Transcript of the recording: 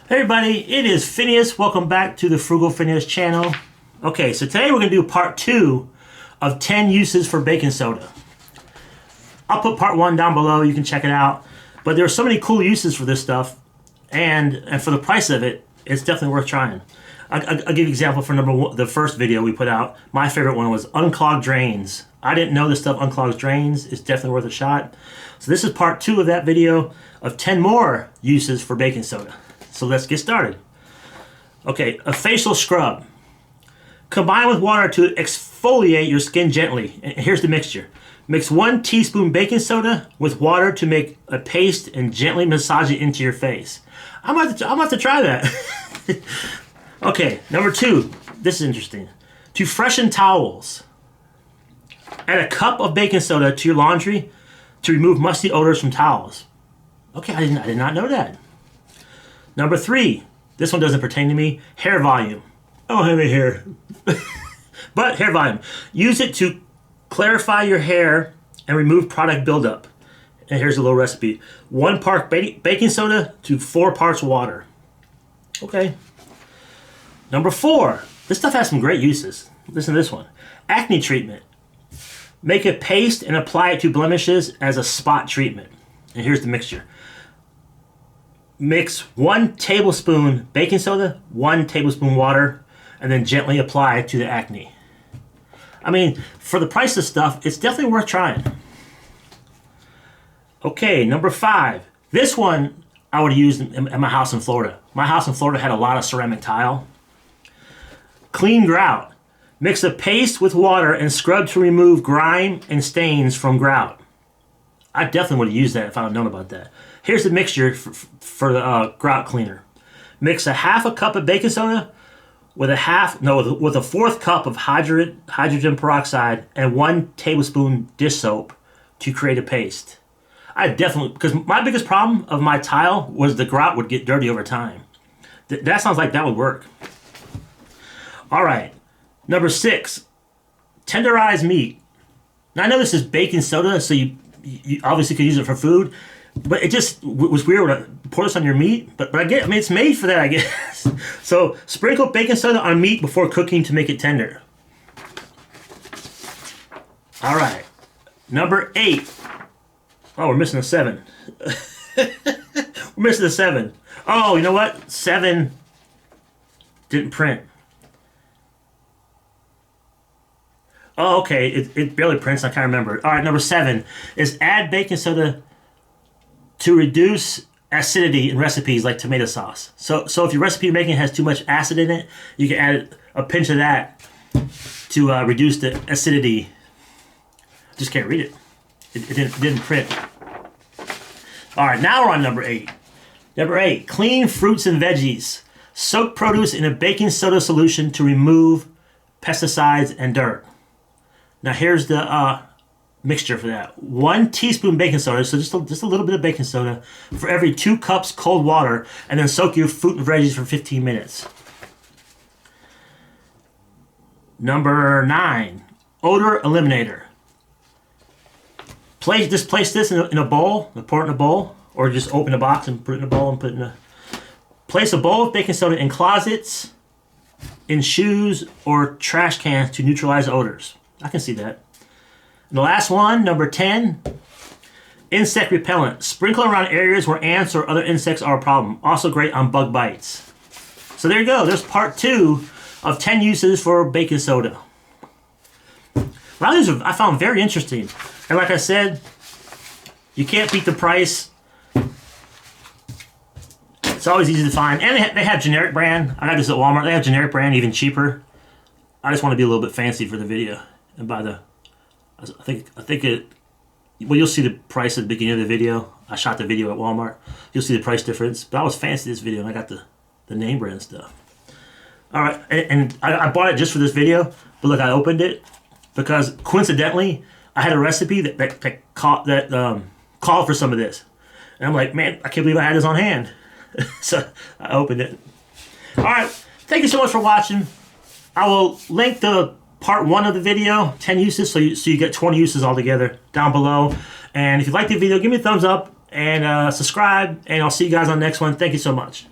Hey everybody, it is Phineas. Welcome back to the Frugalfinneas channel. Okay, so today we're going to do part 2 of 10 uses for baking soda. I'll put part 1 down below, you can check it out. But there are so many cool uses for this stuff, and for the price of it, it's definitely worth trying. I'll give you an example for number 1, the first video we put out. My favorite one was unclogged drains. I didn't know this stuff unclogs drains. It's definitely worth a shot. So this is part 2 of that video of 10 more uses for baking soda. So let's get started. Okay, a facial scrub. Combine with water to exfoliate your skin gently. And here's the mixture. Mix 1 teaspoon baking soda with water to make a paste and gently massage it into your face. I'm about to try that. Okay, number 2. This is interesting. To freshen towels. Add a cup of baking soda to your laundry to remove musty odors from towels. Okay, I did not know that. Number 3, this one doesn't pertain to me, hair volume. I don't have any hair. But hair volume. Use it to clarify your hair and remove product buildup. And here's a little recipe. 1 part baking soda to 4 parts water. Okay. Number 4, this stuff has some great uses. Listen to this one. Acne treatment. Make a paste and apply it to blemishes as a spot treatment. And here's the mixture. Mix 1 tablespoon baking soda, 1 tablespoon water, and then gently apply it to the acne. I mean, for the price of stuff, it's definitely worth trying. Okay, number 5. This one I would use in my house in Florida. My house in Florida had a lot of ceramic tile. Clean grout. Mix a paste with water and scrub to remove grime and stains from grout. I definitely would have used that if I had known about that. Here's the mixture for the grout cleaner. Mix a half a cup of baking soda with a 1/4 cup of hydrogen peroxide and 1 tablespoon dish soap to create a paste. I definitely, because my biggest problem of my tile was the grout would get dirty over time. That sounds like that would work. All right, number 6, tenderize meat. Now I know this is baking soda, so you obviously could use it for food, but it just was weird when I pour this on your meat. But I mean, it's made for that, I guess. So sprinkle baking soda on meat before cooking to make it tender. All right, number 8. Oh, we're missing a 7. We're missing a 7. Oh, you know what? 7 didn't print. Oh, okay, it barely prints, I can't remember. All right, number 7 is add baking soda to reduce acidity in recipes like tomato sauce. So if your recipe you're making has too much acid in it, you can add a pinch of that to reduce the acidity. Just can't read it. It didn't print. All right, now we're on number 8. Number 8, clean fruits and veggies. Soak produce in a baking soda solution to remove pesticides and dirt. Now here's the mixture for that. 1 teaspoon baking soda, so just a little bit of baking soda for every 2 cups cold water, and then soak your fruit and veggies for 15 minutes. Number 9, odor eliminator. Place this in a bowl, pour it in a bowl, or just open a box and put it in a bowl and put it in a... Place a bowl of baking soda in closets, in shoes, or trash cans to neutralize odors. I can see that. And the last one, number 10, insect repellent. Sprinkle around areas where ants or other insects are a problem. Also great on bug bites. So there you go. There's part 2 of 10 uses for baking soda. A lot of these I found very interesting. And like I said, you can't beat the price. It's always easy to find. And they have generic brand. I got this at Walmart. They have generic brand, even cheaper. I just want to be a little bit fancy for the video. And by the, I think it, well, you'll see the price at the beginning of the video. I shot the video at Walmart. You'll see the price difference. But I was fancy this video, and I got the name brand stuff. All right, and I bought it just for this video. But look, I opened it because coincidentally, I had a recipe that called for some of this. And I'm like, man, I can't believe I had this on hand. So I opened it. All right, thank you so much for watching. I will link the part 1 of the video, 10 uses, so you get 20 uses altogether down below. And if you like the video, give me a thumbs up and subscribe, and I'll see you guys on the next one. Thank you so much.